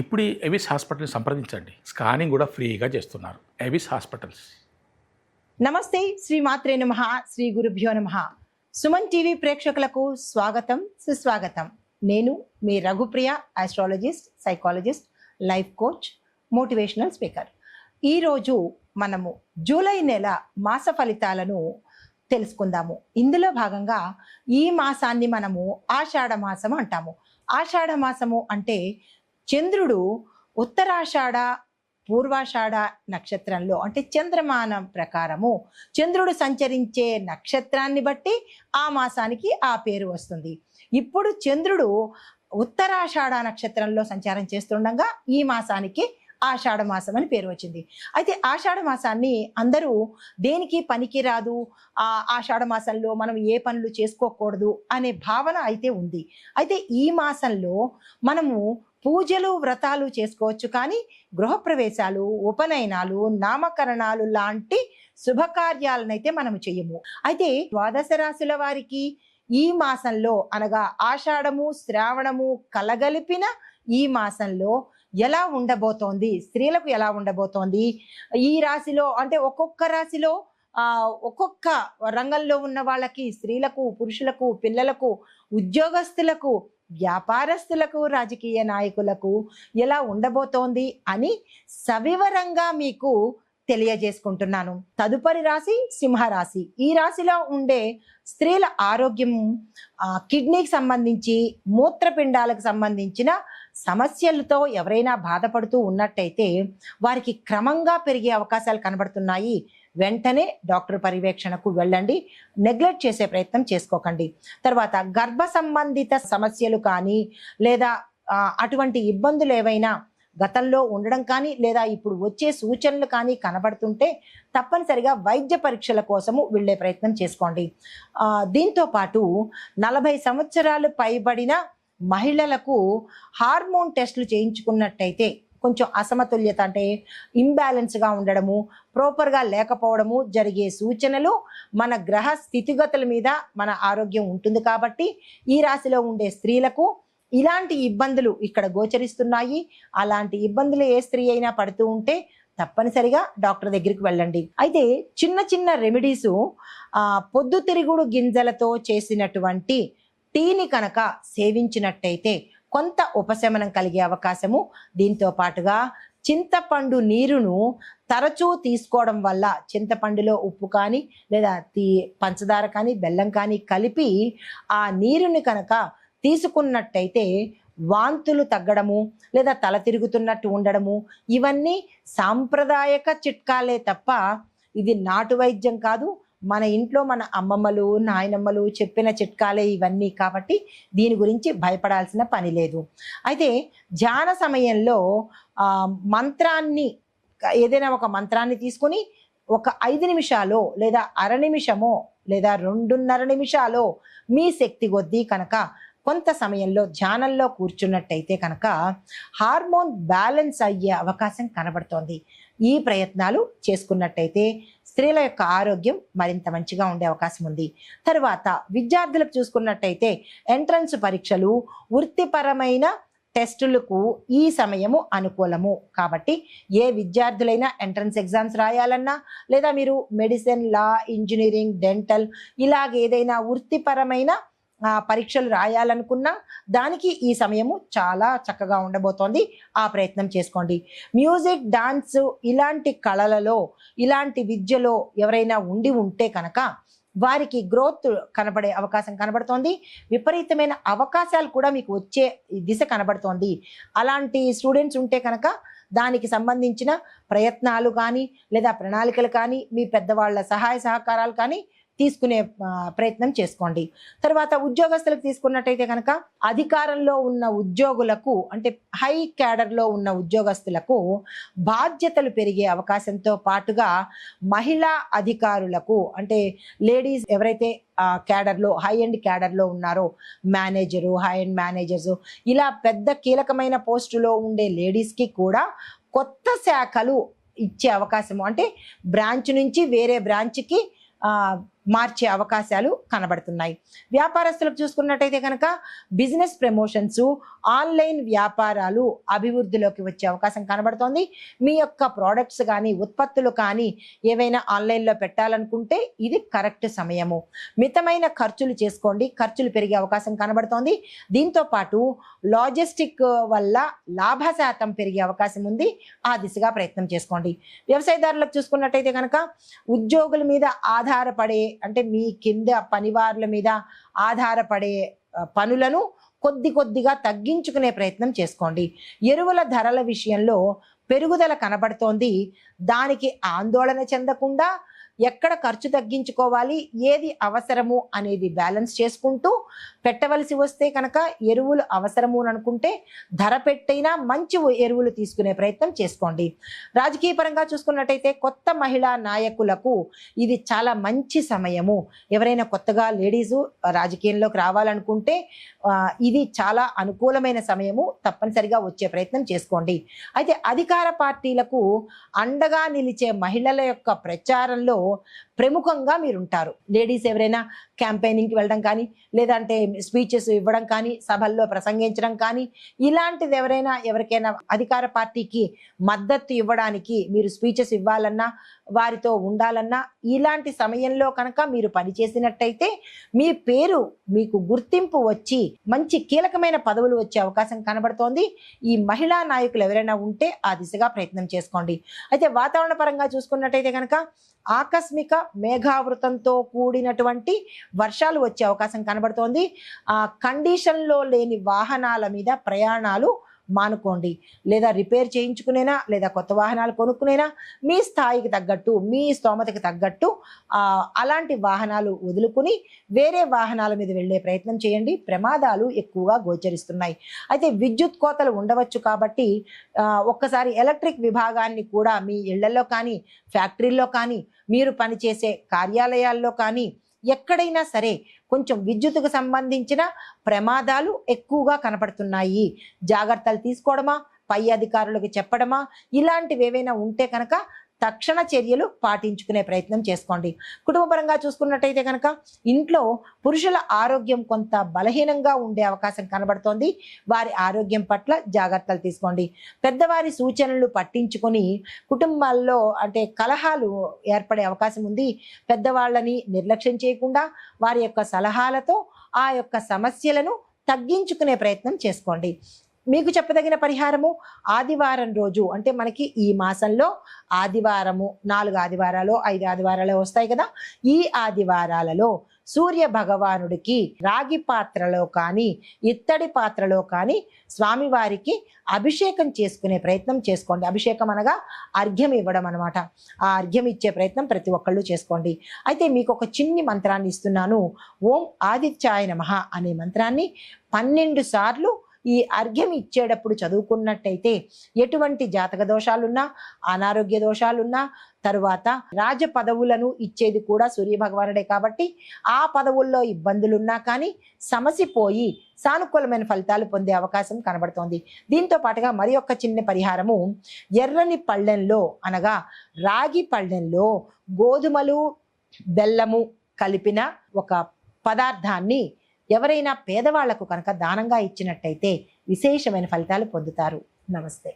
ఇప్పుడు ఎవిస్ హాస్పిటల్ని సంప్రదించండి. స్కానింగ్ కూడా ఫ్రీగా చేస్తున్నారు. Avis hospitals. నమస్తే, శ్రీ మాత్రే నమః, శ్రీ గురుభ్యో నమః. సుమన్ టీవీ ప్రేక్షకులకు స్వాగతం, సుస్వాగతం. నేను మీ Raghupriya, astrologist, psychologist, life coach, motivational speaker. ఈరోజు మనము జూలై నెల మాస ఫలితాలను తెలుసుకుందాము. ఇందులో భాగంగా ఈ మాసాన్ని మనము ఆషాఢ మాసం అంటాము. ఆషాఢ మాసము అంటే చంద్రుడు ఉత్తరాషాఢ పూర్వాషాఢ నక్షత్రంలో, అంటే చంద్రమానం ప్రకారము చంద్రుడు సంచరించే నక్షత్రాన్ని బట్టి ఆ మాసానికి ఆ పేరు వస్తుంది. ఇప్పుడు చంద్రుడు ఉత్తరాషాఢ నక్షత్రంలో సంచారం చేస్తుండగా ఈ మాసానికి ఆషాఢ మాసం అని పేరు వచ్చింది. అయితే ఆషాఢ మాసాన్ని అందరూ దేనికి పనికిరాదు, ఆషాఢ మాసంలో మనం ఏ పనులు చేసుకోకూడదు అనే భావన అయితే ఉంది. అయితే ఈ మాసంలో మనము పూజలు వ్రతాలు చేసుకోవచ్చు, కానీ గృహప్రవేశాలు, ఉపనయనాలు, నామకరణాలు లాంటి శుభకార్యాలనైతే మనము చెయ్యము. అయితే ద్వాదశ రాశుల వారికి ఈ మాసంలో అనగా ఆషాఢము శ్రావణము కలగలిపిన ఈ మాసంలో ఎలా ఉండబోతోంది, స్త్రీలకు ఎలా ఉండబోతోంది, ఈ రాశిలో అంటే ఒక్కొక్క రాశిలో ఒక్కొక్క రంగంలో ఉన్న వాళ్ళకి, స్త్రీలకు, పురుషులకు, పిల్లలకు, ఉద్యోగస్తులకు, వ్యాపారస్తులకు, రాజకీయ నాయకులకు ఎలా ఉండబోతోంది అని సవివరంగా మీకు తెలియజేసుకుంటున్నాను. తదుపరి రాశి సింహరాశి. ఈ రాశిలో ఉండే స్త్రీల ఆరోగ్యం, కిడ్నీకి సంబంధించి, మూత్రపిండాలకు సంబంధించిన సమస్యలతో ఎవరైనా బాధపడుతూ ఉన్నట్టయితే వారికి క్రమంగా పెరిగే అవకాశాలు కనబడుతున్నాయి. వెంటనే డాక్టర్ పర్యవేక్షణకు వెళ్ళండి, నెగ్లెక్ట్ చేసే ప్రయత్నం చేసుకోకండి. తర్వాత గర్భ సంబంధిత సమస్యలు కానీ లేదా అటువంటి ఇబ్బందులు ఏవైనా గతంలో ఉండడం కానీ లేదా ఇప్పుడు వచ్చే సూచనలు కానీ కనబడుతుంటే తప్పనిసరిగా వైద్య పరీక్షల కోసము వెళ్ళే ప్రయత్నం చేసుకోండి. దీంతో పాటు 40 సంవత్సరాలు పైబడిన మహిళలకు హార్మోన్ టెస్టులు చేయించుకున్నట్టయితే కొంచెం అసమతుల్యత అంటే ఇంబ్యాలెన్స్గా ఉండడము, ప్రాపర్గా లేకపోవడము జరిగే సూచనలు మన గ్రహ స్థితిగతుల మీద మన ఆరోగ్యం ఉంటుంది. కాబట్టి ఈ రాశిలో ఉండే స్త్రీలకు ఇలాంటి ఇబ్బందులు ఇక్కడ గోచరిస్తున్నాయి. అలాంటి ఇబ్బందులు ఏ స్త్రీ అయినా పడుతూ ఉంటే తప్పనిసరిగా డాక్టర్ దగ్గరికి వెళ్ళండి. అయితే చిన్న చిన్న రెమెడీసు, పొద్దుతిరుగుడు గింజలతో చేసినటువంటి టీని కనుక సేవించినట్టయితే కొంత ఉపశమనం కలిగే అవకాశము. దీంతో పాటుగా చింతపండు నీరును తరచూ తీసుకోవడం వల్ల, చింతపండులో ఉప్పు కానీ లేదా పంచదార కానీ బెల్లం కానీ కలిపి ఆ నీరుని కనుక తీసుకున్నట్టయితే వాంతులు తగ్గడము లేదా తల తిరుగుతున్నట్టు ఉండడము, ఇవన్నీ సాంప్రదాయక చిట్కాలే తప్ప ఇది నాటు వైద్యం కాదు. మన ఇంట్లో మన అమ్మమ్మలు, నాయనమ్మలు చెప్పిన చిట్కాలే ఇవన్నీ. కాబట్టి దీని గురించి భయపడాల్సిన పని లేదు. అయితే ధ్యాన సమయంలో మంత్రాన్ని, ఏదైనా ఒక మంత్రాన్ని తీసుకుని ఒక 5 నిమిషాలు లేదా అర నిమిషమో లేదా 2.5 నిమిషాలు మీ శక్తి కొద్దీ కనుక కొంత సమయంలో ధ్యానంలో కూర్చున్నట్టయితే కనుక హార్మోన్ బ్యాలెన్స్ అయ్యే అవకాశం కనబడుతోంది. ఈ ప్రయత్నాలు చేసుకున్నట్టయితే స్త్రీల యొక్క ఆరోగ్యం మరింత మంచిగా ఉండే అవకాశం ఉంది. తర్వాత విద్యార్థులకు చూసుకున్నట్టయితే ఎంట్రన్స్ పరీక్షలు, వృత్తిపరమైన టెస్టులకు ఈ సమయము అనుకూలము. కాబట్టి ఏ విద్యార్థులైనా ఎంట్రన్స్ ఎగ్జామ్స్ రాయాలన్నా లేదా మీరు మెడిసిన్, లా, ఇంజనీరింగ్, డెంటల్ ఇలాగేదైనా వృత్తిపరమైన పరీక్షలు రాయాలనుకున్నా దానికి ఈ సమయము చాలా చక్కగా ఉండబోతోంది. ఆ ప్రయత్నం చేసుకోండి. మ్యూజిక్, డాన్స్ ఇలాంటి కళలలో, ఇలాంటి విద్యలో ఎవరైనా ఉంటే కనుక వారికి గ్రోత్ కనబడే అవకాశం కనబడుతోంది. విపరీతమైన అవకాశాలు కూడా మీకు వచ్చే దిశ కనబడుతోంది. అలాంటి స్టూడెంట్స్ ఉంటే కనుక దానికి సంబంధించిన ప్రయత్నాలు కానీ లేదా ప్రణాళికలు కానీ, మీ పెద్దవాళ్ళ సహాయ సహకారాలు కానీ తీసుకునే ప్రయత్నం చేసుకోండి. తర్వాత ఉద్యోగస్తులకు తీసుకున్నట్టయితే కనుక అధికారంలో ఉన్న ఉద్యోగులకు, అంటే హై క్యాడర్లో ఉన్న ఉద్యోగస్తులకు బాధ్యతలు పెరిగే అవకాశంతో పాటుగా మహిళా అధికారులకు, అంటే లేడీస్ ఎవరైతే క్యాడర్లో, హై ఎండ్ క్యాడర్లో ఉన్నారో, మేనేజరు, హై ఎండ్ మేనేజర్స్, ఇలా పెద్ద కీలకమైన పోస్టులో ఉండే లేడీస్కి కూడా కొత్త శాఖలు ఇచ్చే అవకాశము, అంటే బ్రాంచ్ నుంచి వేరే బ్రాంచ్కి మార్చే అవకాశాలు కనబడుతున్నాయి. వ్యాపారస్తులకు చూసుకున్నట్టయితే కనుక బిజినెస్ ప్రమోషన్స్, ఆన్లైన్ వ్యాపారాలు అభివృద్ధిలోకి వచ్చే అవకాశం కనబడుతోంది. మీ యొక్క ప్రోడక్ట్స్ కానీ ఉత్పత్తులు కానీ ఏవైనా ఆన్లైన్లో పెట్టాలనుకుంటే ఇది కరెక్ట్ సమయము. మితమైన ఖర్చులు చేసుకోండి, ఖర్చులు పెరిగే అవకాశం కనబడుతోంది. దీంతో పాటు లాజిస్టిక్ వల్ల లాభ శాతం పెరిగే అవకాశం ఉంది, ఆ దిశగా ప్రయత్నం చేసుకోండి. వ్యవసాయదారులకు చూసుకున్నట్టయితే కనుక ఉద్యోగుల మీద ఆధారపడే, అంటే మీ కింద పనివారుల మీద ఆధారపడే పనులను కొద్దిగా తగ్గించుకునే ప్రయత్నం చేసుకోండి. ఎరువుల ధరల విషయంలో పెరుగుదల కనబడుతోంది. దానికి ఆందోళన చెందకుండా ఎక్కడ ఖర్చు తగ్గించుకోవాలి, ఏది అవసరము అనేది బ్యాలెన్స్ చేసుకుంటూ పెట్టవలసి వస్తే కనుక ఎరువులు అవసరము అని అనుకుంటే ధర పెట్టైనా మంచి ఎరువులు తీసుకునే ప్రయత్నం చేసుకోండి. రాజకీయ పరంగా చూసుకున్నట్టయితే కొత్త మహిళా నాయకులకు ఇది చాలా మంచి సమయము. ఎవరైనా కొత్తగా లేడీసు రాజకీయంలోకి రావాలనుకుంటే ఇది చాలా అనుకూలమైన సమయము, తప్పనిసరిగా వచ్చే ప్రయత్నం చేసుకోండి. అయితే అధికార పార్టీలకు అండగా నిలిచే మహిళల యొక్క ప్రచారంలో ప్రముఖంగా మీరుంటారు. లేడీస్ ఎవరైనా క్యాంపెయినింగ్కి వెళ్ళడం కానీ, లేదంటే స్పీచెస్ ఇవ్వడం కానీ, సభల్లో ప్రసంగించడం కానీ, ఇలాంటిది ఎవరికైనా అధికార పార్టీకి మద్దతు ఇవ్వడానికి మీరు స్పీచెస్ ఇవ్వాలన్నా, వారితో ఉండాలన్నా, ఇలాంటి సమయంలో కనుక మీరు పనిచేసినట్టయితే మీ పేరు, మీకు గుర్తింపు వచ్చి మంచి కీలకమైన పదవులు వచ్చే అవకాశం కనబడుతోంది. ఈ మహిళా నాయకులు ఎవరైనా ఉంటే ఆ దిశగా ప్రయత్నం చేసుకోండి. అయితే వాతావరణ పరంగా చూసుకున్నట్టయితే కనుక ఆకస్మిక మేఘావృతంతో కూడినటువంటి వర్షాలు వచ్చే అవకాశం కనబడుతోంది. కండిషన్లో లేని వాహనాల మీద ప్రయాణాలు మానుకోండి. లేదా రిపేర్ చేయించుకునేనా, లేదా కొత్త వాహనాలు కొనుక్కునేనా, మీ స్థాయికి తగ్గట్టు, మీ స్తోమతకి తగ్గట్టు అలాంటి వాహనాలు వదులుకుని వేరే వాహనాల మీద వెళ్ళే ప్రయత్నం చేయండి. ప్రమాదాలు ఎక్కువగా గోచరిస్తున్నాయి. అయితే విద్యుత్ కోతలు ఉండవచ్చు కాబట్టి ఒక్కసారి ఎలక్ట్రిక్ విభాగాన్ని కూడా మీ ఇళ్లలో కానీ, ఫ్యాక్టరీల్లో కానీ, మీరు పనిచేసే కార్యాలయాల్లో కానీ ఎక్కడైనా సరే కొంచెం విద్యుత్తుకు సంబంధించిన ప్రమాదాలు ఎక్కువగా కనపడుతున్నాయి. జాగ్రత్తలు తీసుకోవడమా, పై అధికారులకు చెప్పడమా, ఇలాంటివి ఏవైనా ఉంటే కనుక తక్షణ చర్యలు పాటించుకునే ప్రయత్నం చేసుకోండి. కుటుంబపరంగా చూసుకున్నట్టయితే కనుక ఇంట్లో పురుషుల ఆరోగ్యం కొంత బలహీనంగా ఉండే అవకాశం కనబడుతోంది. వారి ఆరోగ్యం పట్ల జాగ్రత్తలు తీసుకోండి. పెద్దవారి సూచనలు పట్టించుకొని కుటుంబాల్లో అంటే కలహాలు ఏర్పడే అవకాశం ఉంది. పెద్దవాళ్ళని నిర్లక్ష్యం చేయకుండా వారి యొక్క సలహాలతో ఆ యొక్క సమస్యలను తగ్గించుకునే ప్రయత్నం చేసుకోండి. మీకు చెప్పదగిన పరిహారము ఆదివారం రోజు, అంటే మనకి ఈ మాసంలో ఆదివారము 4 ఆదివారాలు 5 ఆదివారాలు వస్తాయి కదా, ఈ ఆదివారాలలో సూర్య భగవానుడికి రాగి పాత్రలో కానీ ఇత్తడి పాత్రలో కానీ స్వామివారికి అభిషేకం చేసుకునే ప్రయత్నం చేసుకోండి. అభిషేకం అనగా అర్ఘ్యం ఇవ్వడం అనమాట. ఆ అర్ఘ్యం ఇచ్చే ప్రయత్నం ప్రతి ఒక్కళ్ళు చేసుకోండి. అయితే మీకు ఒక చిన్ని మంత్రాన్ని ఇస్తున్నాను. ఓం ఆదిత్యాయ నమః అనే మంత్రాన్ని 12 సార్లు ఈ అర్ఘ్యం ఇచ్చేటప్పుడు చదువుకున్నట్టయితే ఎటువంటి జాతక దోషాలున్నా, అనారోగ్య దోషాలున్నా, తరువాత రాజ పదవులను ఇచ్చేది కూడా సూర్య భగవానుడే కాబట్టి ఆ పదవుల్లో ఇబ్బందులున్నా కానీ సమసిపోయి సానుకూలమైన ఫలితాలు పొందే అవకాశం కనబడుతోంది. దీంతో పాటుగా మరి ఒక చిన్న పరిహారము, ఎర్రని పళ్ళెంలో అనగా రాగి పళ్ళెంలో గోధుమలు బెల్లము కలిపిన ఒక పదార్థాన్ని ఎవరైనా పేదవాళ్లకు కనుక దానంగా ఇచ్చినట్టయితే విశేషమైన ఫలితాలు పొందుతారు. నమస్తే.